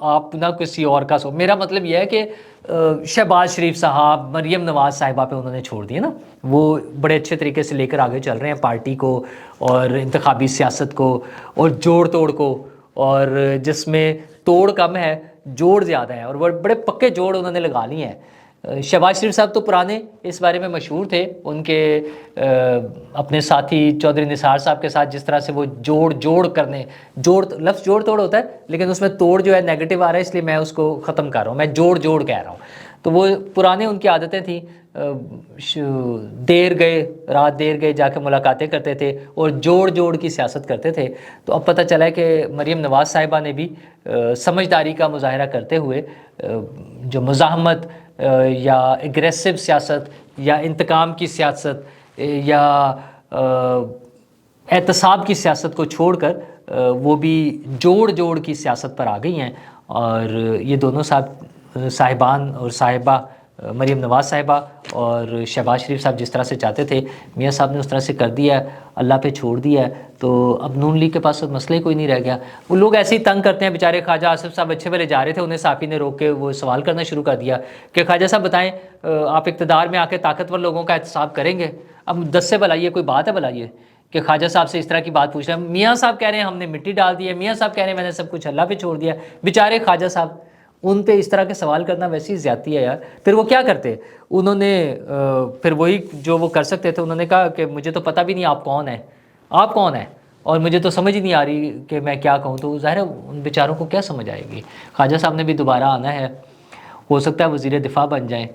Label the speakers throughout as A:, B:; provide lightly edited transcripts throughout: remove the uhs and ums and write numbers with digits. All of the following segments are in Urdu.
A: آپ نہ کسی اور کا سو. میرا مطلب یہ ہے کہ شہباز شریف صاحب، مریم نواز صاحبہ پہ انہوں نے چھوڑ دیے نا. وہ بڑے اچھے طریقے سے لے کر آگے چل رہے ہیں پارٹی کو اور انتخابی سیاست کو اور جوڑ توڑ کو، اور جس میں توڑ کم ہے جوڑ زیادہ ہے، اور وہ بڑے پکے جوڑ انہوں نے لگا لیے ہیں. شہباز شریف صاحب تو پرانے اس بارے میں مشہور تھے، ان کے اپنے ساتھی چودھری نثار صاحب کے ساتھ جس طرح سے وہ جوڑ کرنے، لفظ جوڑ توڑ ہوتا ہے لیکن اس میں توڑ جو ہے نیگیٹو آ رہا ہے، اس لیے میں اس کو ختم کر رہا ہوں، میں جوڑ کہہ رہا ہوں. تو وہ پرانے ان کی عادتیں تھیں، رات دیر گئے جا کے ملاقاتیں کرتے تھے اور جوڑ کی سیاست کرتے تھے. تو اب پتہ چلا ہے کہ مریم نواز صاحبہ نے بھی سمجھداری کا مظاہرہ کرتے ہوئے جو مزاحمت یا اگریسو سیاست یا انتقام کی سیاست یا احتساب کی سیاست کو چھوڑ کر وہ بھی جوڑ کی سیاست پر آ گئی ہیں. اور یہ دونوں صاحبان اور صاحبہ، مریم نواز صاحبہ اور شہباز شریف صاحب جس طرح سے چاہتے تھے، میاں صاحب نے اس طرح سے کر دیا ہے، اللہ پہ چھوڑ دیا ہے. تو اب نون لیگ کے پاس مسئلہ ہی کوئی نہیں رہ گیا. وہ لوگ ایسے ہی تنگ کرتے ہیں. بیچارے خواجہ آصف صاحب اچھے بھلے جا رہے تھے، انہیں صحافی نے روک کے وہ سوال کرنا شروع کر دیا کہ خواجہ صاحب بتائیں آپ اقتدار میں آ کے طاقتور لوگوں کا احتساب کریں گے؟ اب 10 سے بلائیے، کوئی بات ہے بلائیے کہ خواجہ صاحب سے اس طرح کی بات پوچھ رہے ہیں. میاں صاحب کہہ رہے ہیں ہم نے مٹی ڈال دی ہے، میاں صاحب کہہ رہے ہیں میں نے سب کچھ اللہ پہ چھوڑ دیا. بیچارے خواجہ صاحب، ان پہ اس طرح کے سوال کرنا ویسی زیادتی ہے یار. پھر وہ کیا کرتے، انہوں نے پھر وہی جو وہ کر سکتے تھے، انہوں نے کہا کہ مجھے تو پتہ بھی نہیں آپ کون ہیں اور مجھے تو سمجھ ہی نہیں آ رہی کہ میں کیا کہوں. تو ظاہر ہے ان بیچاروں کو کیا سمجھ آئے گی. خواجہ صاحب نے بھی دوبارہ آنا ہے، ہو سکتا ہے وزیر دفاع بن جائیں.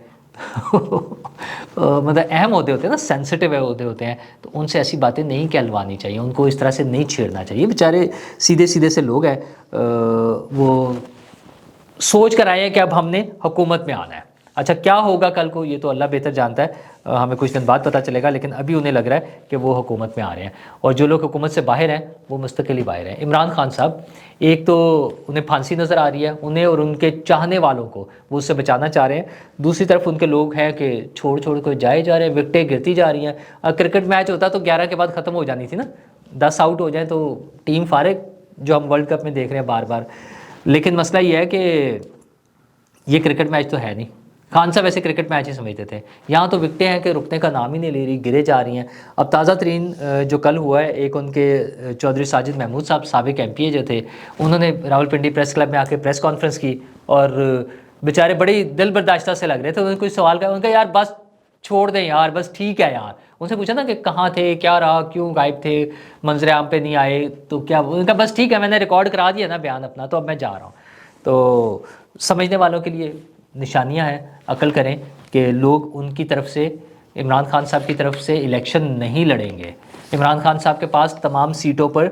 A: مطلب اہم عہدے ہوتے ہیں نا، سینسٹیو عہدے ہوتے ہیں، تو ان سے ایسی باتیں نہیں کہلوانی چاہیے، ان کو اس طرح سے نہیں چھیڑنا چاہیے. بیچارے سیدھے سے لوگ ہیں، وہ سوچ کر آئے ہیں کہ اب ہم نے حکومت میں آنا ہے. اچھا کیا ہوگا کل کو یہ تو اللہ بہتر جانتا ہے، ہمیں کچھ دن بعد پتہ چلے گا، لیکن ابھی انہیں لگ رہا ہے کہ وہ حکومت میں آ رہے ہیں. اور جو لوگ حکومت سے باہر ہیں وہ مستقل ہی باہر ہیں. عمران خان صاحب، ایک تو انہیں پھانسی نظر آ رہی ہے، انہیں اور ان کے چاہنے والوں کو وہ اس سے بچانا چاہ رہے ہیں. دوسری طرف ان کے لوگ ہیں کہ چھوڑ کو جائے جا رہے ہیں، وکٹیں گرتی جا رہی ہیں. کرکٹ میچ ہوتا تو 11 کے بعد ختم ہو جانی تھی نا، 10 آؤٹ ہو جائیں تو ٹیم فارغ، جو ہم ورلڈ کپ میں دیکھ رہے ہیں بار بار. لیکن مسئلہ یہ ہے کہ یہ کرکٹ میچ تو ہے نہیں. خان صاحب ایسے کرکٹ میچ ہی سمجھتے تھے. یہاں تو وکٹیں ہیں کہ رکنے کا نام ہی نہیں لے رہی، گرے جا رہی ہیں. اب تازہ ترین جو کل ہوا ہے، ایک ان کے چودھری ساجد محمود صاحب سابق ایم پی اے جو تھے، انہوں نے راولپنڈی پریس کلب میں آ کے پریس کانفرنس کی اور بیچارے بڑی دل برداشتہ سے لگ رہے تھے. انہوں نے کوئی سوال کیا، ان کا یار بس چھوڑ دیں یار، بس ٹھیک ہے یار. ان سے پوچھا نا کہ کہاں تھے، کیا رہا، کیوں غائب تھے، منظر عام پہ نہیں آئے، تو کیا، ان کا بس ٹھیک ہے میں نے ریکارڈ کرا دیا نا بیان اپنا، تو اب میں جا رہا ہوں. تو سمجھنے والوں کے لیے نشانیاں ہیں، عقل کریں کہ لوگ ان کی طرف سے، عمران خان صاحب کی طرف سے الیکشن نہیں لڑیں گے. عمران خان صاحب کے پاس تمام سیٹوں پر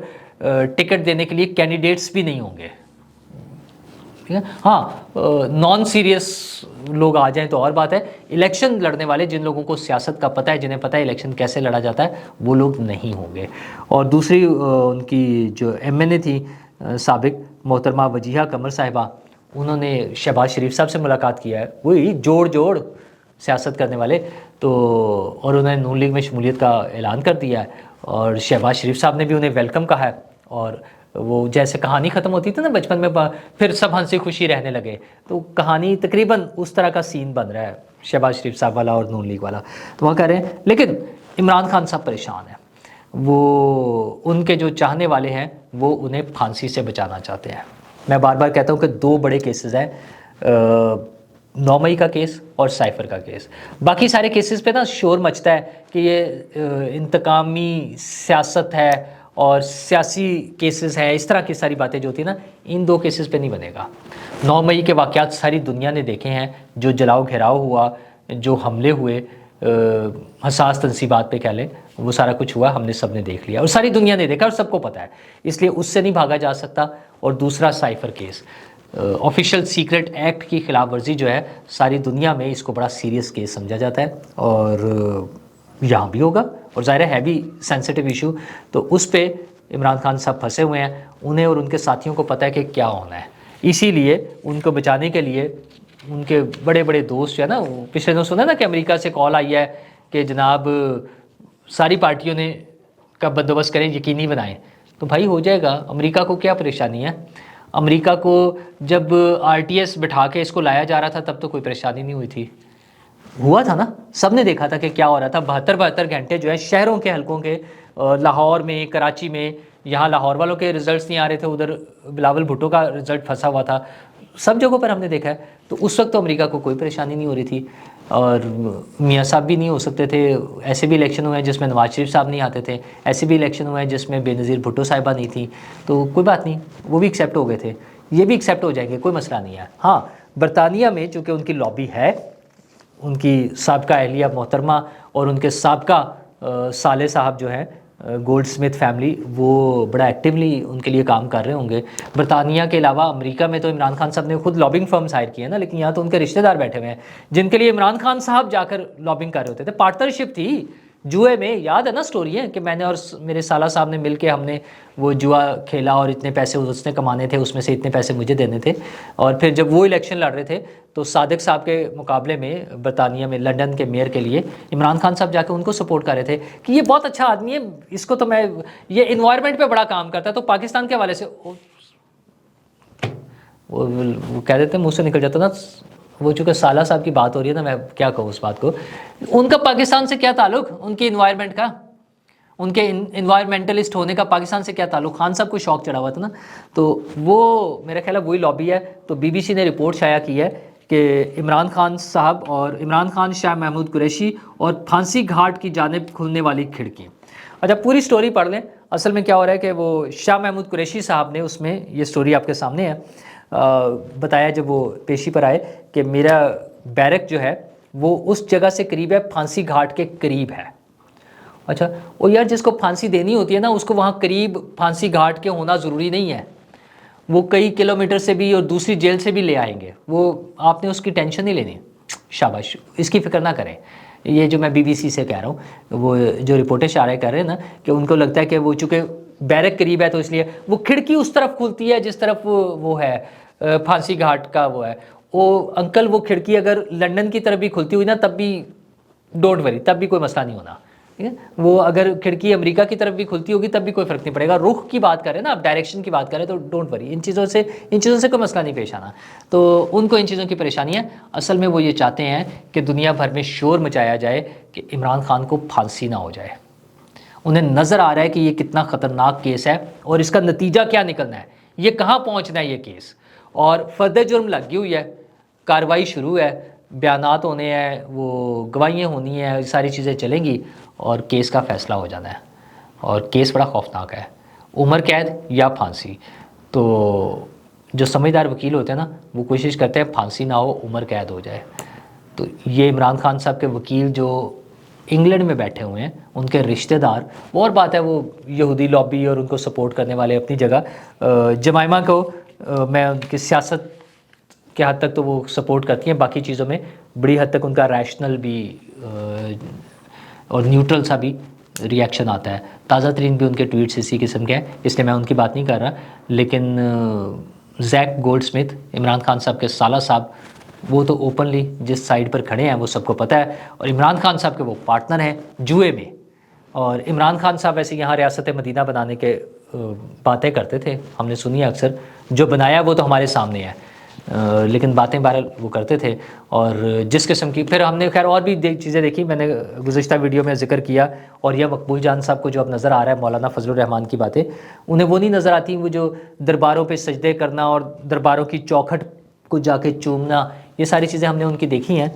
A: ٹکٹ دینے کے لیے کینڈیڈیٹس بھی نہیں ہوں گے. ٹھیک ہے، ہاں نان سیریس لوگ آ جائیں تو اور بات ہے. الیکشن لڑنے والے، جن لوگوں کو سیاست کا پتہ ہے، جنہیں پتہ ہے الیکشن کیسے لڑا جاتا ہے، وہ لوگ نہیں ہوں گے. اور دوسری ان کی جو ایم این اے تھی سابق، محترمہ وجیہہ قمر صاحبہ، انہوں نے شہباز شریف صاحب سے ملاقات کیا ہے، وہی جوڑ سیاست کرنے والے. تو اور انہوں نے نون لیگ میں شمولیت کا اعلان کر دیا ہے، اور شہباز شریف صاحب نے بھی انہیں ویلکم کہا ہے. اور وہ جیسے کہانی ختم ہوتی تھی نا بچپن میں، پھر سب ہنسی خوشی رہنے لگے، تو کہانی تقریباً اس طرح کا سین بن رہا ہے، شہباز شریف صاحب والا اور نون لیگ والا. تو وہ کہہ رہے ہیں، لیکن عمران خان صاحب پریشان ہیں. وہ ان کے جو چاہنے والے ہیں وہ انہیں پھانسی سے بچانا چاہتے ہیں. میں بار بار کہتا ہوں کہ 2 بڑے کیسز ہیں، 9 مئی کا کیس اور سائفر کا کیس. باقی سارے کیسز پہ نا شور مچتا ہے کہ یہ انتقامی سیاست ہے اور سیاسی کیسز ہے، اس طرح کی ساری باتیں جو ہوتی ہیں نا، ان 2 کیسز پہ نہیں بنے گا. 9 مئی کے واقعات ساری دنیا نے دیکھے ہیں، جو جلاؤ گھیراؤ ہوا، جو حملے ہوئے حساس تنصیبات پہ کہہ لیں، وہ سارا کچھ ہوا، ہم نے سب نے دیکھ لیا اور ساری دنیا نے دیکھا اور سب کو پتہ ہے، اس لیے اس سے نہیں بھاگا جا سکتا. اور دوسرا cipher case, official secret act کی خلاف ورزی جو ہے، ساری دنیا میں اس کو بڑا سیریس کیس سمجھا جاتا ہے، اور یہاں بھی ہوگا، اور ظاہر ہے بھی سینسٹیو ایشو. تو اس پہ عمران خان صاحب پھنسے ہوئے ہیں، انہیں اور ان کے ساتھیوں کو پتہ ہے کہ کیا ہونا ہے. اسی لیے ان کو بچانے کے لیے ان کے بڑے بڑے دوست جو ہے نا، پچھلے دنوں سنا نا کہ امریکہ سے کال آئی ہے کہ جناب ساری پارٹیوں نے کا بندوبست کریں، یقینی بنائیں. تو بھائی ہو جائے گا، امریکہ کو کیا پریشانی ہے. امریکہ کو جب RTS بٹھا کے اس کو لایا جا رہا تھا تب تو کوئی پریشانی نہیں ہوئی تھی، ہوا تھا نا، سب نے دیکھا تھا کہ کیا ہو رہا تھا. 72 گھنٹے جو ہے شہروں کے حلقوں کے، لاہور میں، کراچی میں، یہاں لاہور والوں کے رزلٹس نہیں آ رہے تھے، ادھر بلاول بھٹو کا رزلٹ پھنسا ہوا تھا، سب جگہوں پر ہم نے دیکھا ہے. تو اس وقت تو امریکہ کو کوئی پریشانی نہیں ہو رہی تھی، اور میاں صاحب بھی نہیں ہو سکتے تھے. ایسے بھی الیکشن ہوئے ہیں جس میں نواز شریف صاحب نہیں آتے تھے، ایسے بھی الیکشن ہوئے ہیں جس میں بے نظیر بھٹو صاحبہ نہیں تھیں. تو کوئی بات نہیں، وہ بھی ایکسیپٹ ہو گئے تھے، یہ بھی ایکسیپٹ ہو جائیں گے، کوئی مسئلہ نہیں ہے. ہاں برطانیہ میں چونکہ ان کی لابی ہے، ان کی سابقہ اہلیہ محترمہ اور ان کے سابقہ صالح صاحب جو ہیں گولڈ سمتھ فیملی، وہ بڑا ایکٹیولی ان کے لیے کام کر رہے ہوں گے. برطانیہ کے علاوہ امریکہ میں تو عمران خان صاحب نے خود لابنگ فرمز ہائر کی ہیں نا، لیکن یہاں تو ان کے رشتہ دار بیٹھے ہوئے ہیں جن کے لیے عمران خان صاحب جا کر لابنگ کر رہے ہوتے تھے. پارٹنرشپ تھی جوئے میں، یاد ہے نا سٹوری ہے کہ میں نے اور میرے سالہ صاحب نے مل کے ہم نے وہ جوا کھیلا اور اتنے پیسے اس نے کمانے تھے، اس میں سے اتنے پیسے مجھے دینے تھے. اور پھر جب وہ الیکشن لڑ رہے تھے تو صادق صاحب کے مقابلے میں برطانیہ میں لنڈن کے میئر کے لیے عمران خان صاحب جا کے ان کو سپورٹ کر رہے تھے کہ یہ بہت اچھا آدمی ہے، اس کو تو میں، یہ انوائرمنٹ پہ بڑا کام کرتا ہے. تو پاکستان کے حوالے سے وہ کہہ دیتے ہیں، منہ سے نکل جاتا نا وہ، چونکہ سالہ صاحب کی بات ہو رہی ہے نا، میں کیا کہوں اس بات کو. ان کا پاکستان سے کیا تعلق، ان کی انوائرمنٹ کا، ان کے انوائرمنٹلسٹ ہونے کا پاکستان سے کیا تعلق. خان صاحب کو شوق چڑھا ہوا تھا نا، تو وہ میرا خیال ہے وہی لابی ہے. تو BBC نے رپورٹ شائع کی ہے کہ عمران خان صاحب اور عمران خان، شاہ محمود قریشی اور پھانسی گھاٹ کی جانب کھلنے والی کھڑکی. اچھا پوری سٹوری پڑھ لیں. اصل میں کیا ہو رہا ہے کہ وہ شاہ محمود قریشی صاحب نے، اس میں یہ سٹوری آپ کے سامنے ہے، بتایا جب وہ پیشی پر آئے کہ میرا بیرک جو ہے وہ اس جگہ سے قریب ہے، پھانسی گھاٹ کے قریب ہے. اچھا وہ یار جس کو پھانسی دینی ہوتی ہے نا، اس کو وہاں قریب پھانسی گھاٹ کے ہونا ضروری نہیں ہے، وہ کئی کلومیٹر سے بھی اور دوسری جیل سے بھی لے آئیں گے، وہ آپ نے اس کی ٹینشن نہیں لینی. شاباش، اس کی فکر نہ کریں. یہ جو میں BBC سے کہہ رہا ہوں، وہ جو رپورٹیں شائع کر رہے ہیں نا کہ ان کو لگتا ہے کہ وہ چونکہ بیرک قریب ہے تو اس لیے وہ کھڑکی اس طرف کھلتی ہے جس طرف وہ ہے پھانسی گھاٹ کا وہ ہے. وہ انکل وہ کھڑکی اگر لنڈن کی طرف بھی کھلتی ہوئی نا تب بھی ڈونٹ وری، تب بھی کوئی مسئلہ نہیں ہونا. وہ اگر کھڑکی امریکہ کی طرف بھی کھلتی ہوگی تب بھی کوئی فرق نہیں پڑے گا. رخ کی بات کریں نا آپ، ڈائریکشن کی بات کریں تو ڈونٹ وری، ان چیزوں سے کوئی مسئلہ نہیں پیش آنا. تو ان کو ان چیزوں کی پریشانی ہے. اصل میں وہ یہ چاہتے ہیں کہ دنیا بھر میں شور مچایا جائے کہ عمران خان کو پھانسی نہ ہو جائے. انہیں نظر آ رہا ہے کہ یہ کتنا خطرناک کیس ہے اور اس کا نتیجہ کیا نکلنا ہے، یہ کہاں پہنچنا ہے یہ کیس. اور فرد جرم لگی ہوئی ہے، کارروائی شروع ہے، بیانات ہونے ہیں، وہ گواہیاں ہونی ہیں، ساری چیزیں چلیں گی اور کیس کا فیصلہ ہو جانا ہے. اور کیس بڑا خوفناک ہے، عمر قید یا پھانسی. تو جو سمجھدار وکیل ہوتے ہیں نا وہ کوشش کرتے ہیں پھانسی نہ ہو، عمر قید ہو جائے. تو یہ عمران خان صاحب کے وکیل جو انگلینڈ میں بیٹھے ہوئے ہیں، ان کے رشتہ دار، وہ اور بات ہے وہ یہودی لابی اور ان کو سپورٹ کرنے والے اپنی جگہ. جمائمہ کو میں ان کی سیاست کے حد تک تو وہ سپورٹ کرتی ہیں، باقی چیزوں میں بڑی حد تک ان کا ریشنل بھی اور نیوٹرل سا بھی ریاکشن آتا ہے. تازہ ترین بھی ان کے ٹویٹس اسی قسم کے ہیں، اس لیے میں ان کی بات نہیں کر رہا. لیکن زیک گولڈ سمتھ، عمران خان صاحب کے سالہ صاحب، وہ تو اوپنلی جس سائڈ پر کھڑے ہیں وہ سب کو پتہ ہے. اور عمران خان صاحب کے وہ پارٹنر ہیں جوئے میں. اور عمران خان صاحب ویسے یہاں ریاست مدینہ بنانے کے باتیں کرتے تھے، ہم نے سنی ہے اکثر. جو بنایا وہ تو ہمارے سامنے ہے، لیکن باتیں بہرحال وہ کرتے تھے. اور جس قسم کی پھر ہم نے خیر اور بھی چیزیں دیکھی، میں نے گزشتہ ویڈیو میں ذکر کیا. اور یہ مقبول جان صاحب کو جو اب نظر آ رہا ہے مولانا فضل الرحمان کی باتیں، انہیں وہ نہیں نظر آتی، وہ جو درباروں پہ سجدے کرنا اور درباروں کی چوکھٹ کو جا کے چومنا، یہ ساری چیزیں ہم نے ان کی دیکھی ہیں.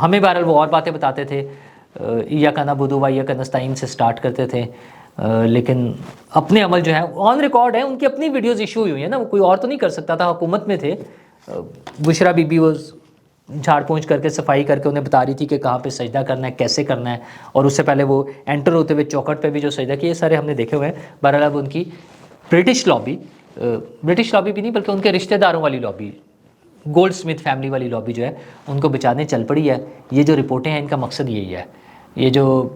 A: ہمیں بہرحال وہ اور باتیں بتاتے تھے، ایاک نعبد و ایاک نستعین سے سٹارٹ کرتے تھے، لیکن اپنے عمل جو ہے آن ریکارڈ ہے، ان کی اپنی ویڈیوز ایشو ہوئی ہیں نا، وہ کوئی اور تو نہیں کر سکتا تھا. حکومت میں تھے، بشرا بی بی وہ جھاڑ پونچھ کر کے صفائی کر کے انہیں بتا رہی تھی کہ کہاں پہ سجدہ کرنا ہے، کیسے کرنا ہے. اور اس سے پہلے وہ انٹر ہوتے ہوئے چوکھٹ پہ بھی جو سجدہ کیا، یہ سارے ہم نے دیکھے ہوئے ہیں. بہرحال اب ان کی برٹش لابی بھی نہیں بلکہ ان کے رشتہ داروں والی لابی، گولڈ سمتھ فیملی والی لابی جو ہے، ان کو بچانے چل پڑی ہے. یہ جو رپورٹیں ہیں ان کا مقصد یہی ہے. یہ جو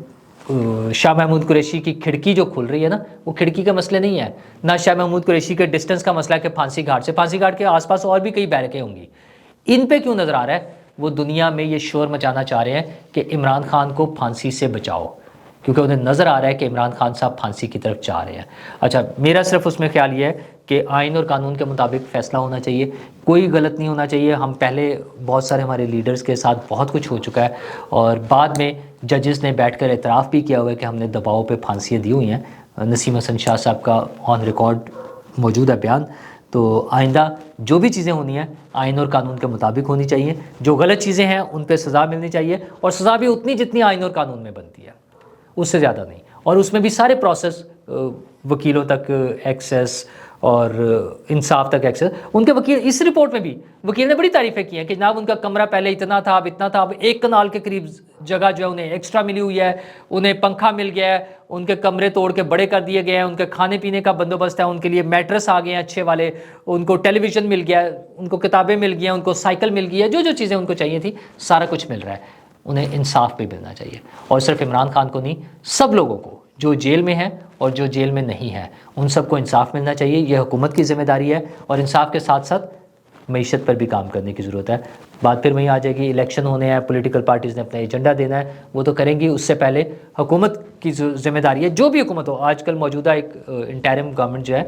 A: شاہ محمود قریشی کی کھڑکی جو کھل رہی ہے نا، وہ کھڑکی کا مسئلہ نہیں ہے، نہ شاہ محمود قریشی کے ڈسٹنس کا مسئلہ ہے کہ پھانسی گھاٹ سے، پھانسی گھاٹ کے آس پاس اور بھی کئی بیرکیں ہوں گی. ان پہ کیوں نظر آ رہا ہے؟ وہ دنیا میں یہ شور مچانا چاہ رہے ہیں کہ عمران خان کو پھانسی سے بچاؤ، کیونکہ انہیں نظر آ رہا ہے کہ عمران خان صاحب پھانسی کی طرف جا رہے ہیں. اچھا میرا صرف اس میں خیال یہ ہے کہ آئین اور قانون کے مطابق فیصلہ ہونا چاہیے، کوئی غلط نہیں ہونا چاہیے. ہم پہلے بہت سارے ہمارے لیڈرز کے ساتھ بہت کچھ ہو چکا ہے، اور بعد میں ججز نے بیٹھ کر اعتراف بھی کیا ہوا ہے کہ ہم نے دباؤ پہ پھانسیاں دی ہوئی ہیں. نسیم حسن شاہ صاحب کا آن ریکارڈ موجود ہے بیان. تو آئندہ جو بھی چیزیں ہونی ہیں آئین اور قانون کے مطابق ہونی چاہیے. جو غلط چیزیں ہیں ان پہ سزا ملنی چاہیے، اور سزا بھی اتنی جتنی آئین اور قانون میں بنتی ہے، اس سے زیادہ نہیں. اور اس میں بھی سارے پروسیس، وکیلوں تک ایکسیس اور انصاف تک ایکسیس. ان کے وکیل، اس رپورٹ میں بھی وکیل نے بڑی تعریفیں کی ہیں کہ جناب ان کا کمرہ پہلے اتنا تھا، اب اتنا تھا، اب 1 کنال کے قریب جگہ جو ہے انہیں ایکسٹرا ملی ہوئی ہے، انہیں پنکھا مل گیا ہے، ان کے کمرے توڑ کے بڑے کر دیے گئے ہیں، ان کے کھانے پینے کا بندوبست ہے، ان کے لیے میٹرس آ گئے ہیں اچھے والے، ان کو ٹیلی ویژن مل گیا ہے، ان کو کتابیں مل گئی ہیں، ان کو سائیکل مل گئی ہے، جو جو چیزیں ان کو چاہیے تھی سارا کچھ مل رہا ہے. انہیں انصاف بھی ملنا چاہیے. اور صرف عمران خان کو نہیں، سب لوگوں کو جو جیل میں ہیں اور جو جیل میں نہیں ہیں، ان سب کو انصاف ملنا چاہیے. یہ حکومت کی ذمہ داری ہے، اور انصاف کے ساتھ ساتھ معیشت پر بھی کام کرنے کی ضرورت ہے. بات پھر وہیں آ جائے گی، الیکشن ہونے ہیں، پولیٹیکل پارٹیز نے اپنا ایجنڈا دینا ہے، وہ تو کریں گی. اس سے پہلے حکومت کی ذمہ داری ہے، جو بھی حکومت ہو. آج کل موجودہ ایک انٹرم گورنمنٹ جو ہے،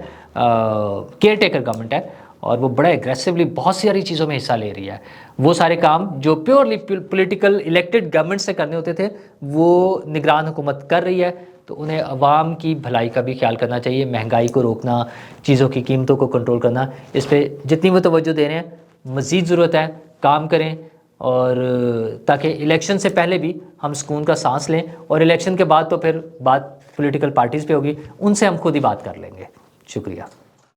A: کیئر ٹیکر گورنمنٹ ہے، اور وہ بڑا ایگریسولی بہت ساری چیزوں میں حصہ لے رہی ہے. وہ سارے کام جو پیورلی پولیٹیکل الیکٹڈ گورنمنٹ سے کرنے ہوتے تھے وہ نگران حکومت کر رہی ہے. تو انہیں عوام کی بھلائی کا بھی خیال کرنا چاہیے، مہنگائی کو روکنا، چیزوں کی قیمتوں کو کنٹرول کرنا. اس پہ جتنی وہ توجہ دے رہے ہیں مزید ضرورت ہے، کام کریں. اور تاکہ الیکشن سے پہلے بھی ہم سکون کا سانس لیں، اور الیکشن کے بعد تو پھر بات پولیٹیکل پارٹیز پہ ہوگی، ان سے ہم خود ہی بات کر لیں گے. شکریہ.